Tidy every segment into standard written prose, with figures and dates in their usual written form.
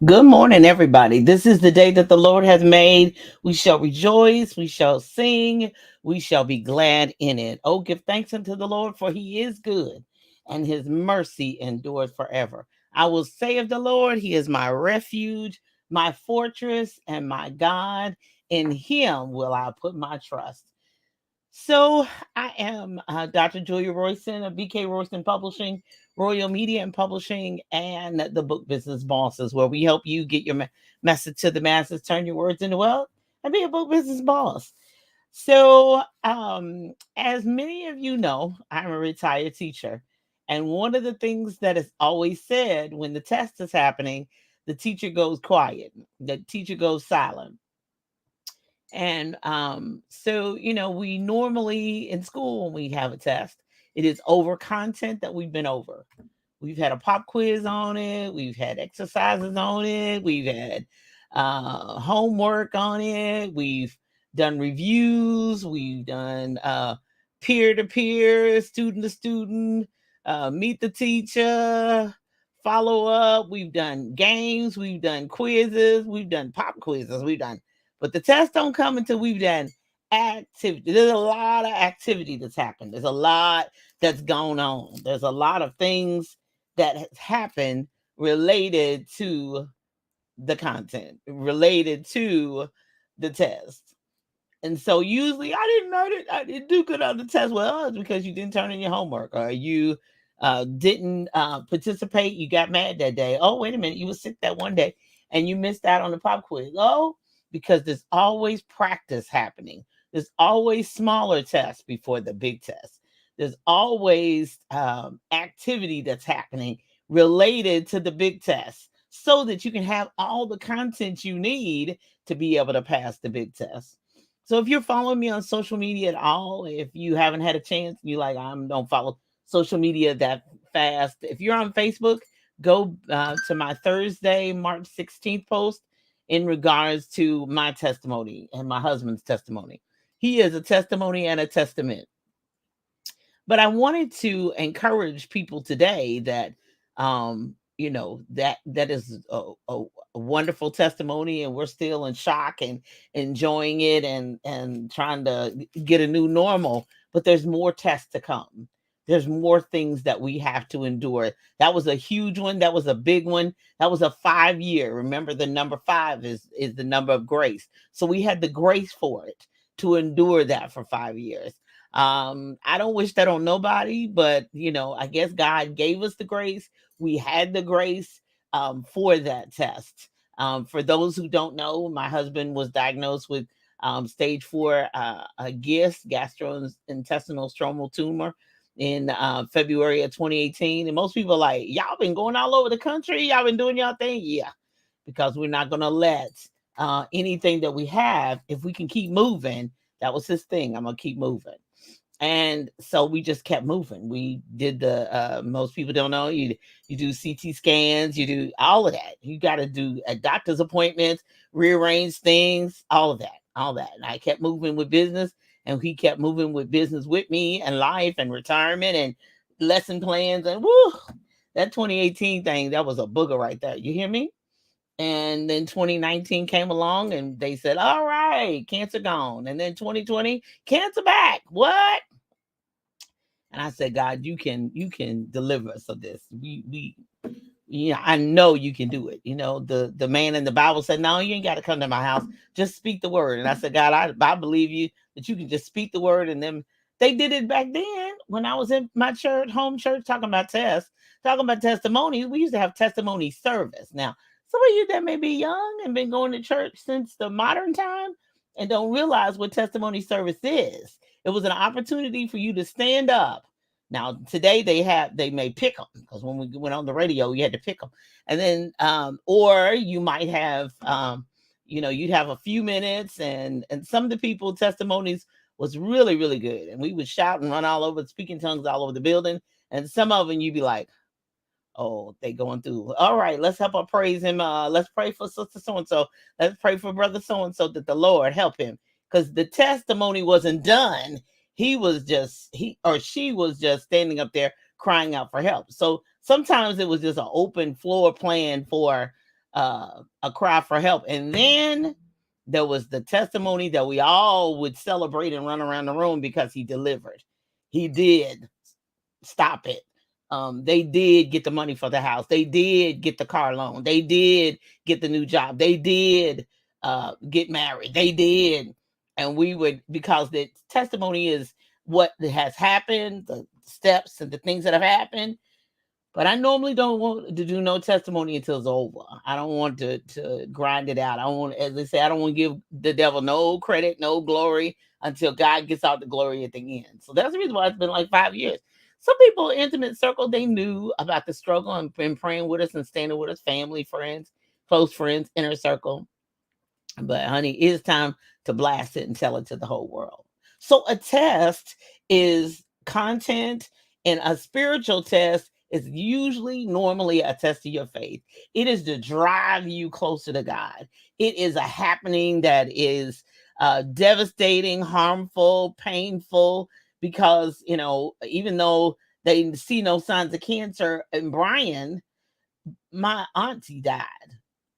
Good morning, everybody. This is the day that the Lord has made. We shall rejoice, we shall sing, we shall be glad in it. Oh, give thanks unto the Lord, for he is good, and his mercy endures forever. I will say of the Lord, he is my refuge, my fortress, and my God. In him will I put my trust. So I am Dr. Julia Royston of BK Royston Publishing, Royal Media and Publishing, and the Book Business Bosses, where we help you get your message to the masses, turn your words into wealth, and be a book business boss. So, as many of you know, I'm a retired teacher. And one of the things that is always said when the test is happening, the teacher goes quiet, the teacher goes silent. And so, we normally in school, when we have a test, it is over content that we've been over. We've had a pop quiz on it, we've had exercises on it, we've had homework on it, we've done reviews, we've done peer to peer, student to student, meet the teacher, follow up. We've done games, we've done quizzes, we've done pop quizzes, we've done, but the tests don't come until we've done activity. There's a lot of activity that's happened. There's a lot that's gone on. There's a lot of things that has happened related to the content, related to the test. And so usually I didn't do good on the test. Well, it's because you didn't turn in your homework, or you didn't participate. You got mad that day. Oh, wait a minute, you were sick that one day and you missed out on the pop quiz. Oh, because there's always practice happening. There's always smaller tests before the big test. There's always activity that's happening related to the big test, so that you can have all the content you need to be able to pass the big test. So if you're following me on social media at all, if you haven't had a chance, you like, I don't follow social media that fast. If you're on Facebook, go to my Thursday, March 16th post in regards to my testimony and my husband's testimony. He is a testimony and a testament. But I wanted to encourage people today that, that is a wonderful testimony, and we're still in shock and enjoying it, and trying to get a new normal. But there's more tests to come. There's more things that we have to endure. That was a huge one. That was a big one. That was a 5 year. Remember, the number five is the number of grace. So we had the grace for it to endure that for 5 years. I don't wish that on nobody, but I guess God gave us the grace. We had the grace for that test. For those who don't know, my husband was diagnosed with stage 4 a GIST, gastrointestinal stromal tumor, in February of 2018. And most people are like, y'all been going all over the country, y'all been doing y'all thing. Yeah, because we're not going to let anything that we have, if we can keep moving. That was his thing. I'm going to keep moving. And so we just kept moving. We did the most people don't know, you do CT scans, you do all of that. You got to do a doctor's appointments, rearrange things, all that. And I kept moving with business, and he kept moving with business with me, and life and retirement and lesson plans. And woo, that 2018 thing, that was a booger right there. You hear me? And then 2019 came along and they said, all right, cancer gone. And then 2020, cancer back. What? And I said, God, you can deliver us of this. I know you can do it. The man in the Bible said, no, you ain't got to come to my house. Just speak the word. And I said, God, I believe you that you can just speak the word. And then they did it back then when I was in my church, home church, talking about tests, talking about testimonies. We used to have testimony service. Now, some of you that may be young and been going to church since the modern time and don't realize what testimony service is. It was an opportunity for you to stand up. Now today they may pick them, because when we went on the radio, you had to pick them, and then or you might have you'd have a few minutes, and some of the people testimonies was really really good, and we would shout and run all over, speaking tongues all over the building, and some of them you'd be like, oh, they going through. All right, let's help her praise him. Let's pray for sister so and so. Let's pray for brother so and so that the Lord help him, because the testimony wasn't done. He or she was just standing up there crying out for help. So sometimes it was just an open floor plan for a cry for help. And then there was the testimony that we all would celebrate and run around the room because he delivered. He did stop it. They did get the money for the house. They did get the car loan. They did get the new job. They did get married. They did. And we would, because the testimony is what has happened, the steps and the things that have happened. But I normally don't want to do no testimony until it's over. I don't want to grind it out. I want, as they say, I don't want to give the devil no credit, no glory until God gets out the glory at the end. So that's the reason why it's been like 5 years. Some people, intimate circle, they knew about the struggle and been praying with us and standing with us, family, friends, close friends, inner circle. But honey, it's time to blast it and tell it to the whole world. So a test is content, and a spiritual test is usually normally a test of your faith. It is to drive you closer to God. It is a happening that is devastating, harmful, painful, because, even though they see no signs of cancer, and Brian, my auntie, died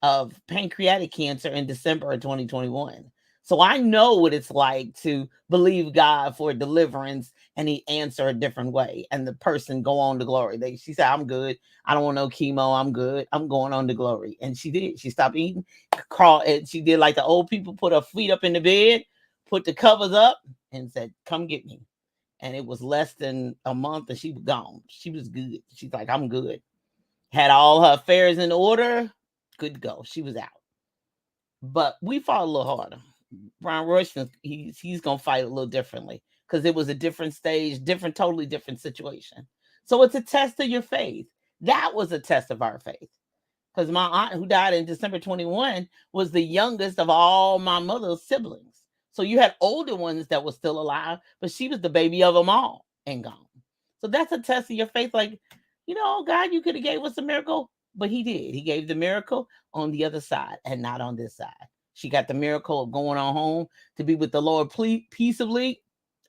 of pancreatic cancer in December of 2021. So I know what it's like to believe God for deliverance and he answer a different way. And the person go on to glory. She said, I'm good. I don't want no chemo. I'm good. I'm going on to glory. And she did. She stopped eating, crawled, and she did like the old people, put her feet up in the bed, put the covers up and said, come get me. And it was less than a month and she was gone. She was good. She's like, I'm good. Had all her affairs in order. Good to go. She was out. But we fought a little harder. Brian Rushton, he's gonna fight a little differently because it was a different stage, totally different situation. So it's a test of your faith. That was a test of our faith. Because my aunt, who died in December 21, was the youngest of all my mother's siblings. So you had older ones that were still alive, but she was the baby of them all and gone. So that's a test of your faith. Like, God, you could have gave us a miracle, but he did. He gave the miracle on the other side and not on this side. She got the miracle of going on home to be with the Lord peaceably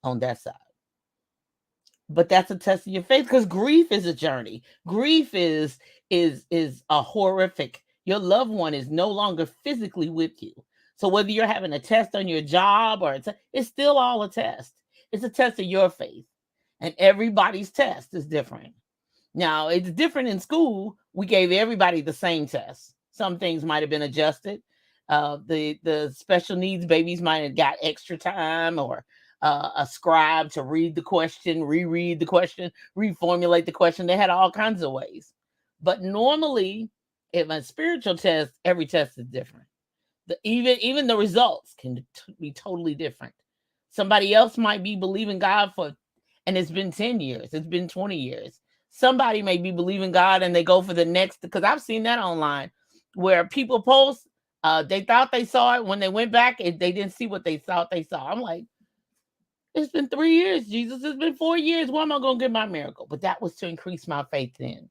on that side. But that's a test of your faith, because grief is a journey. Grief is a horrific. Your loved one is no longer physically with you. So whether you're having a test on your job or it's still all a test. It's a test of your faith. And everybody's test is different. Now, it's different in school. We gave everybody the same test. Some things might have been adjusted. The special needs babies might have got extra time, or a scribe to read the question, reread the question, reformulate the question. They had all kinds of ways. But normally, if a spiritual test, every test is different. Even the results can be totally different. Somebody else might be believing God and it's been 10 years, it's been 20 years. Somebody may be believing God and they go for the next, because I've seen that online where people post, they thought they saw it. When they went back, they didn't see what they thought they saw. I'm like, it's been 3 years, Jesus. It's been 4 years. When am I going to get my miracle? But that was to increase my faith then.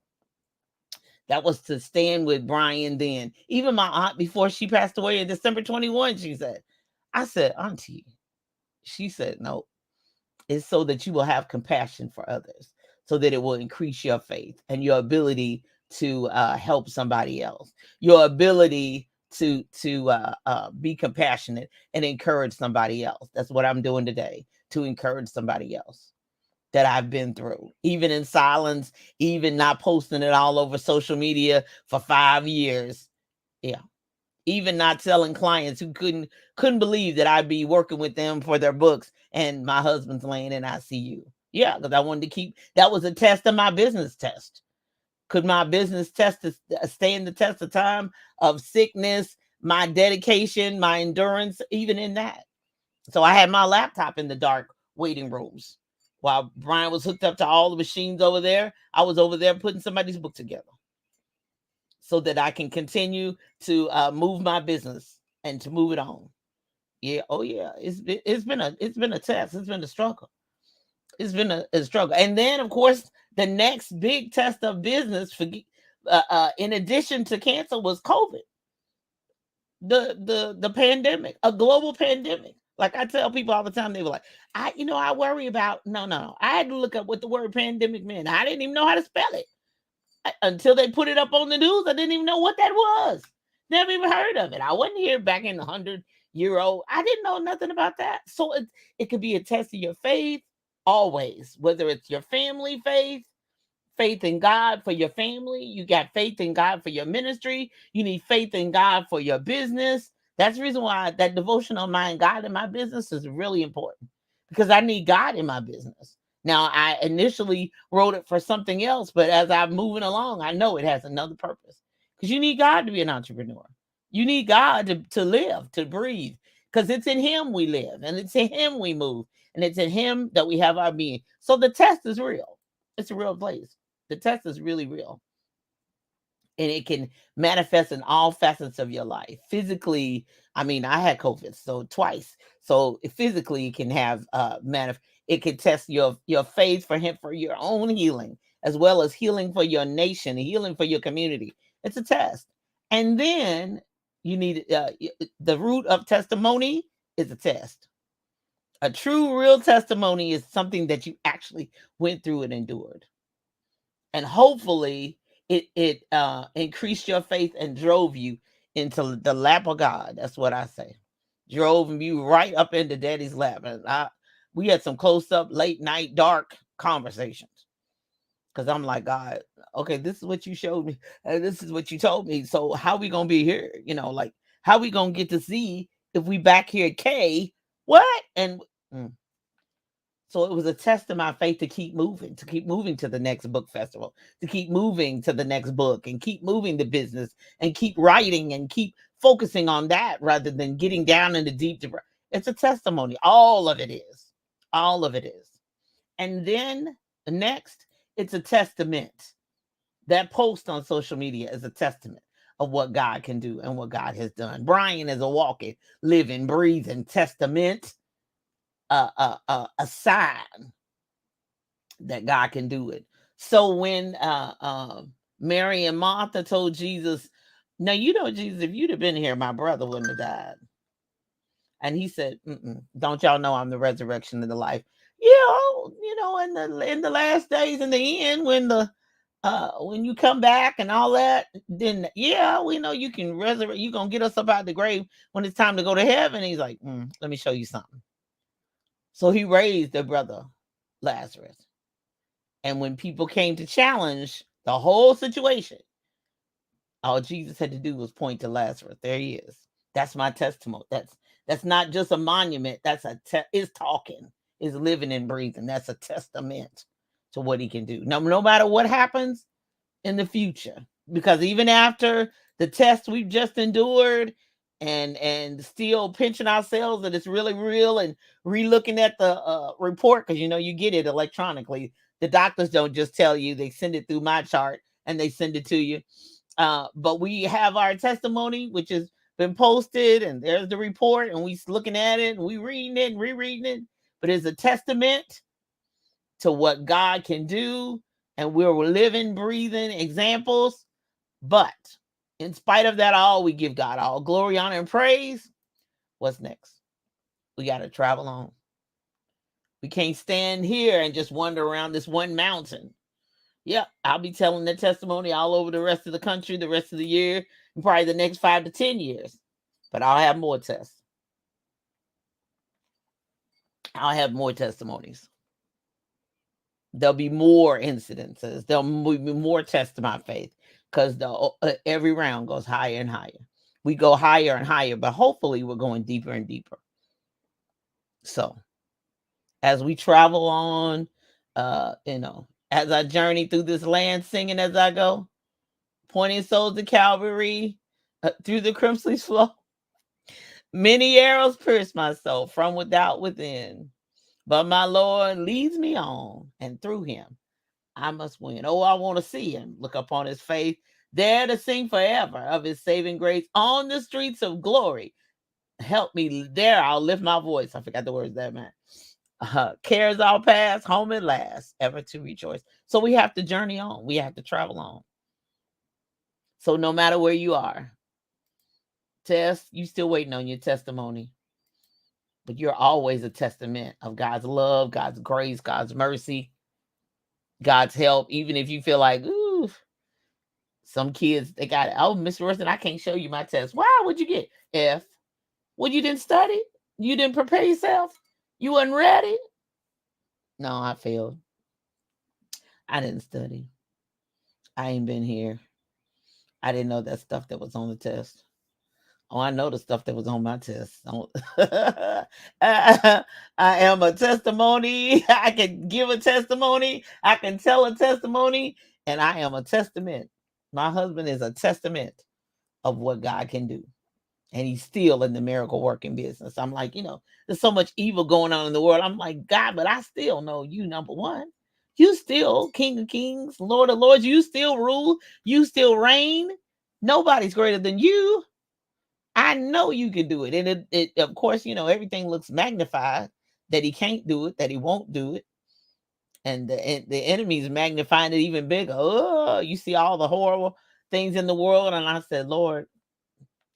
That was to stand with Brian then. Even my aunt, before she passed away in December 21, I said, Auntie, she said, no, it's so that you will have compassion for others, so that it will increase your faith and your ability to help somebody else, your ability to be compassionate and encourage somebody else. That's what I'm doing today, to encourage somebody else that I've been through, even in silence, even not posting it all over social media for 5 years. Yeah. Even not telling clients who couldn't believe that I'd be working with them for their books and my husband's laying in ICU. Yeah, because I wanted to that was a test of my business test. Could my business test stand the test of time of sickness, my dedication, my endurance, even in that? So I had my laptop in the dark waiting rooms. While Brian was hooked up to all the machines over there, I was over there putting somebody's book together so that I can continue to move my business and to move it on. Yeah. Oh yeah. It's been a test. It's been a struggle. It's been a struggle. And then, of course, the next big test of business, in addition to cancer, was COVID. The pandemic, a global pandemic. Like I tell people all the time, they were like, I worry about, no. I had to look up what the word pandemic meant. I didn't even know how to spell it. Until they put it up on the news, I didn't even know what that was. Never even heard of it. I wasn't here back in the 100-year-old. I didn't know nothing about that. So it could be a test of your faith always, whether it's your family faith, faith in God for your family. You got faith in God for your ministry. You need faith in God for your business. That's the reason why that devotional mind, God in my business, is really important, because I need God in my business. Now, I initially wrote it for something else, but as I'm moving along, I know it has another purpose, because you need God to be an entrepreneur. You need God to live, to breathe, because it's in Him we live, and it's in Him we move, and it's in Him that we have our being. So the test is real. It's a real place. The test is really real. And it can manifest in all facets of your life. Physically, I mean, I had COVID so twice. So physically, it can have it can test your faith for him, for your own healing, as well as healing for your nation, healing for your community. It's a test. And then you need the root of testimony is a test. A true, real testimony is something that you actually went through and endured. And hopefully it increased your faith and drove you into the lap of God. That's what I say. Drove you right up into Daddy's lap. And we had some close up, late night, dark conversations. Because I'm like, God, okay, this is what you showed me. And this is what you told me. So how we gonna be here? Like, how we gonna get to see if we back here at K? What? And so it was a test of my faith to keep moving to the next book festival, to keep moving to the next book, and keep moving the business, and keep writing, and keep focusing on that rather than getting down in the deep. It's a testimony. All of it is. All of it is. And then next, it's a testament. That post on social media is a testament of what God can do and what God has done. Brian is a walking, living, breathing testament. A sign that God can do it. So when Mary and Martha told Jesus, now Jesus, if you'd have been here, my brother wouldn't have died. And he said, don't y'all know I'm the resurrection and the life? In the last days, in the end, when you come back and all that, then we know you can resurrect. You're gonna get us up out the grave when it's time to go to heaven. He's like, let me show you something. So he raised their brother Lazarus. And when people came to challenge the whole situation, all Jesus had to do was point to Lazarus. There he is. That's my testimony. That's not just a monument. That's is talking, is living and breathing. That's a testament to what he can do. No matter what happens in the future, because even after the test we've just endured, and still pinching ourselves that it's really real, and re-looking at the report, because you get it electronically. The doctors don't just tell you, they send it through my chart and they send it to you. But we have our testimony, which has been posted, and there's the report, and we looking at it, and we reading it and rereading it. But it's a testament to what God can do, and we're living, breathing examples. But in spite of that all, we give God all glory, honor, and praise. What's next? We got to travel on. We can't stand here and just wander around this one mountain. Yeah, I'll be telling that testimony all over the rest of the country, the rest of the year, and probably the next 5 to 10 years. But I'll have more tests. I'll have more testimonies. There'll be more incidences. There'll be more tests to my faith, because every round goes higher and higher. We go higher and higher, but hopefully we're going deeper and deeper. So as we travel on, as I journey through this land, singing as I go, pointing souls to Calvary, through the crimson flow, many arrows pierce my soul from without within, but my Lord leads me on, and through him I must win. Oh, I want to see him, look upon his face, there to sing forever of his saving grace on the streets of glory. Help me there, I'll lift my voice. I forgot the words that man. Cares all past, home at last, ever to rejoice. So we have to journey on. We have to travel on. So no matter where you are, Tess, you still waiting on your testimony. But you're always a testament of God's love, God's grace, God's mercy, God's help. Even if you feel like, ooh, Some kids, they got, oh, Mr. Wilson, I can't show you my test. Wow, what'd you get? F. Well, you didn't study? You didn't prepare yourself? You wasn't ready? No, I failed. I didn't study. I ain't been here. I didn't know that stuff that was on the test. Oh, I know the stuff that was on my test. I am a testimony. I can give a testimony. I can tell a testimony. And I am a testament. My husband is a testament of what God can do. And he's still in the miracle working business. I'm like, there's so much evil going on in the world. I'm like, God, but I still know you, number one. You still King of Kings, Lord of Lords. You still rule. You still reign. Nobody's greater than you. I know you can do it. And it of course, everything looks magnified that he can't do it, that he won't do it. And the enemy's magnifying it even bigger. Oh, you see all the horrible things in the world. And I said, Lord,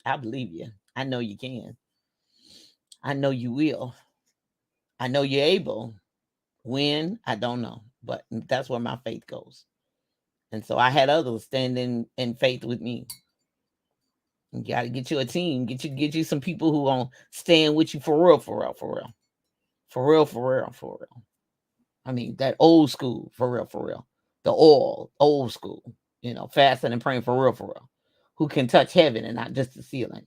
I believe you. I know you can. I know you will. I know you're able. When? I don't know. But that's where my faith goes. And so I had others standing in faith with me. You got to get you a team. Get you some people who gonna stand with you for real, for real, for real. For real, for real, for real. I mean, that old school, for real, for real. The old school, fasting and praying for real, who can touch heaven and not just the ceiling.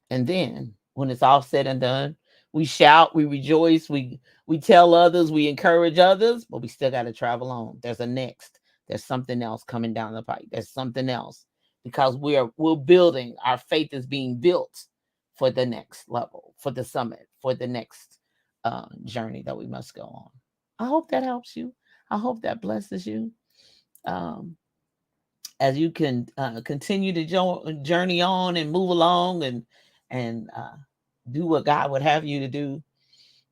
And then when it's all said and done, we shout, we rejoice, we tell others, we encourage others, but we still got to travel on. There's a next. There's something else coming down the pipe. There's something else because we're building. Our faith is being built for the next level, for the summit, for the next journey that we must go on. I hope that helps you. I hope that blesses you. As you can continue to journey on and move along and do what God would have you to do,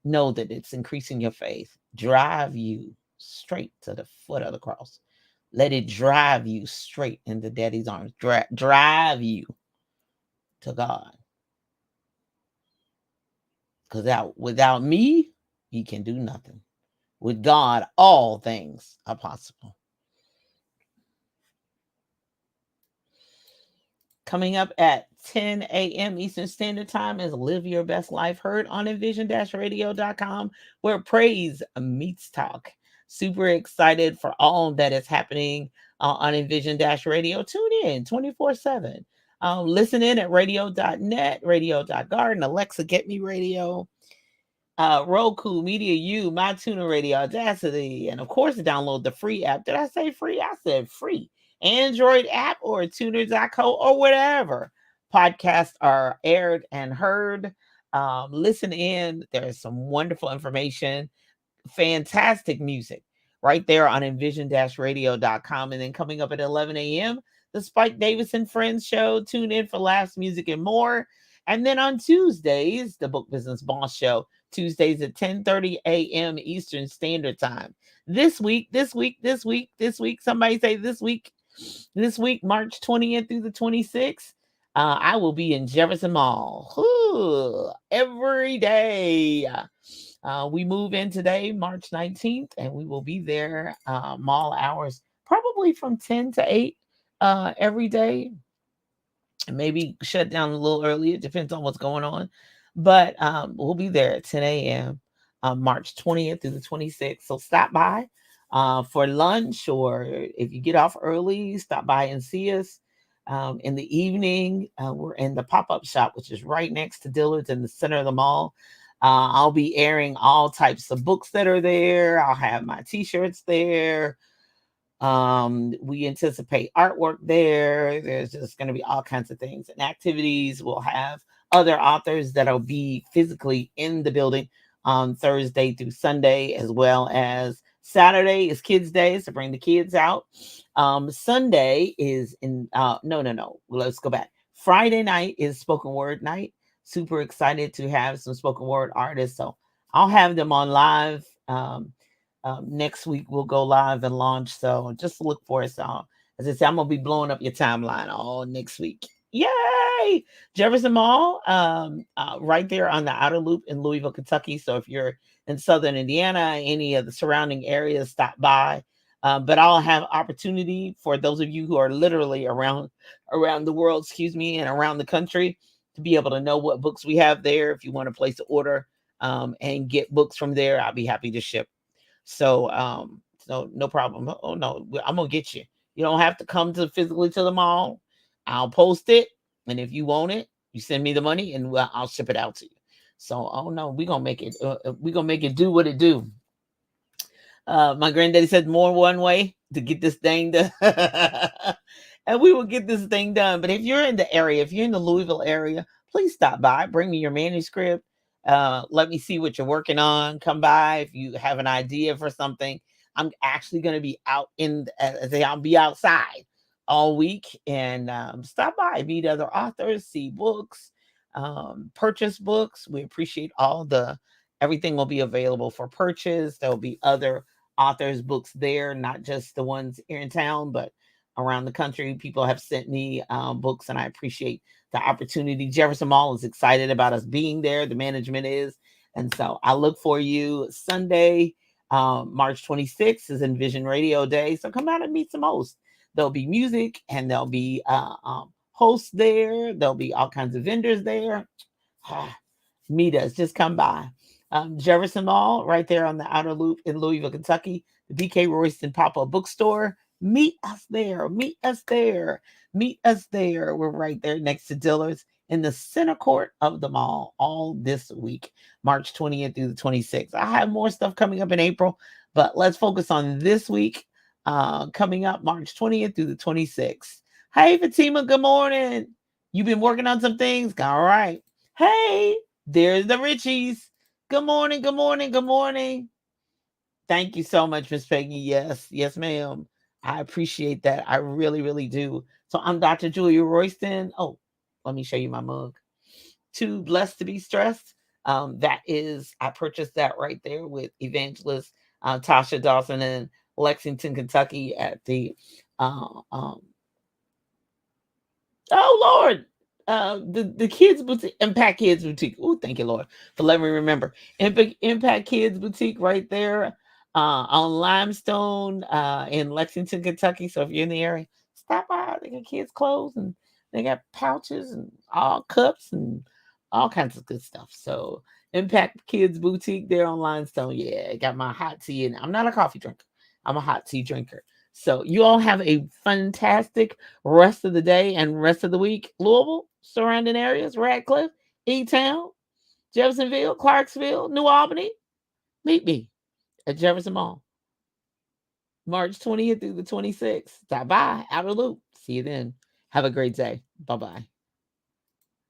know that it's increasing your faith. Drive you straight to the foot of the cross. Let it drive you straight into Daddy's arms. Drive you to God. Because without me, you can do nothing. With God, all things are possible. Coming up at 10 a.m. Eastern Standard Time is Live Your Best Life, heard on envision-radio.com, where praise meets talk. Super excited for all that is happening on Envision-Radio. Tune in 24/7. Listen in at radio.net, radio.garden, Alexa, Get Me Radio, Roku, Media U, MyTuner Radio, Audacity, and of course, download the free app. Did I say free? I said free. Android app or tuner.co or whatever podcasts are aired and heard. Listen in. There's some wonderful information, fantastic music right there on envision-radio.com. And then coming up at 11 a.m., the Spike Davis and Friends show. Tune in for Last Music and More. And then on Tuesdays, the Book Business Boss show. Tuesdays at 10:30 a.m. Eastern Standard Time. This week, somebody say this week, March 20th through the 26th, I will be in Jefferson Mall. Every day. We move in today, March 19th, and we will be there mall hours, probably from 10 to 8 every day. And maybe shut down a little earlier. It depends on what's going on. But we'll be there at 10 a.m. March 20th through the 26th. So stop by for lunch, or if you get off early, stop by and see us. In the evening, we're in the pop-up shop, which is right next to Dillard's in the center of the mall. I'll be airing all types of books that are there. I'll have my t-shirts there. We anticipate artwork there. There's just going to be all kinds of things and activities. We'll have other authors that'll be physically in the building on Thursday through Sunday, as well as Saturday is Kids Day, so bring the kids out. Sunday is no. Let's go back. Friday night is spoken word night. Super excited to have some spoken word artists. So I'll have them on live. Next week we'll go live and launch. So just look for us. As I say, I'm gonna be blowing up your timeline all next week. Yay! Jefferson Mall, right there on the outer loop in Louisville, Kentucky. So if you're in Southern Indiana, any of the surrounding areas, stop by. But I'll have opportunity for those of you who are literally around the world, excuse me, and around the country, to be able to know what books we have there. If you want to place an order and get books from there, I'll be happy to ship. So no problem. Oh no, I'm gonna get you. You don't have to come to physically to the mall. I'll post it, and if you want it, you send me the money, and I'll ship it out to you. So oh no, we gonna make it. We gonna make it do what it do. My granddaddy said more one way to get this thing done. And we will get this thing done. But if you're in the area, if you're in the Louisville area, please stop by. Bring me your manuscript. Let me see what you're working on. Come by if you have an idea for something. I'm actually going to be out I'll be outside all week, and stop by, meet other authors, see books, purchase books. We appreciate everything will be available for purchase. There will be other authors' books there, not just the ones here in town, but around the country. People have sent me books, and I appreciate the opportunity. Jefferson Mall is excited about us being there. The management is. And so I look for you Sunday, March 26th is Envision Radio Day. So come out and meet some hosts. There'll be music, and there'll be hosts there. There'll be all kinds of vendors there. Meet us. Just come by. Jefferson Mall, right there on the outer loop in Louisville, Kentucky. The BK Royston Pop-Up Bookstore. Meet us there. Meet us there. Meet us there. We're right there next to Dillard's in the center court of the mall all this week, March 20th through the 26th. I have more stuff coming up in April, but let's focus on this week, coming up March 20th through the 26th. Hey, Fatima, good morning. You've been working on some things? All right. Hey, there's the Richies. Good morning, good morning, good morning. Thank you so much, Miss Peggy. Yes, ma'am. I appreciate that. I really, really do. So I'm Dr. Julia Royston. Oh, let me show you my mug. Too blessed to be stressed. I purchased that right there with Evangelist Tasha Dawson in Lexington, Kentucky at the oh Lord, the kids boutique, Impact Kids Boutique. Oh, thank you, Lord, for letting me remember. Impact Kids Boutique right there on Limestone in Lexington, Kentucky. So if you're in the area, stop by. They got kids' clothes, and they got pouches and all cups and all kinds of good stuff. So Impact Kids Boutique there on Limestone. Yeah, got my hot tea, and I'm not a coffee drinker. I'm a hot tea drinker. So you all have a fantastic rest of the day and rest of the week. Louisville, surrounding areas, Radcliffe, E-Town, Jeffersonville, Clarksville, New Albany. Meet me at Jefferson Mall, March 20th through the 26th. Stop by, outer loop. See you then. Have a great day. Bye-bye.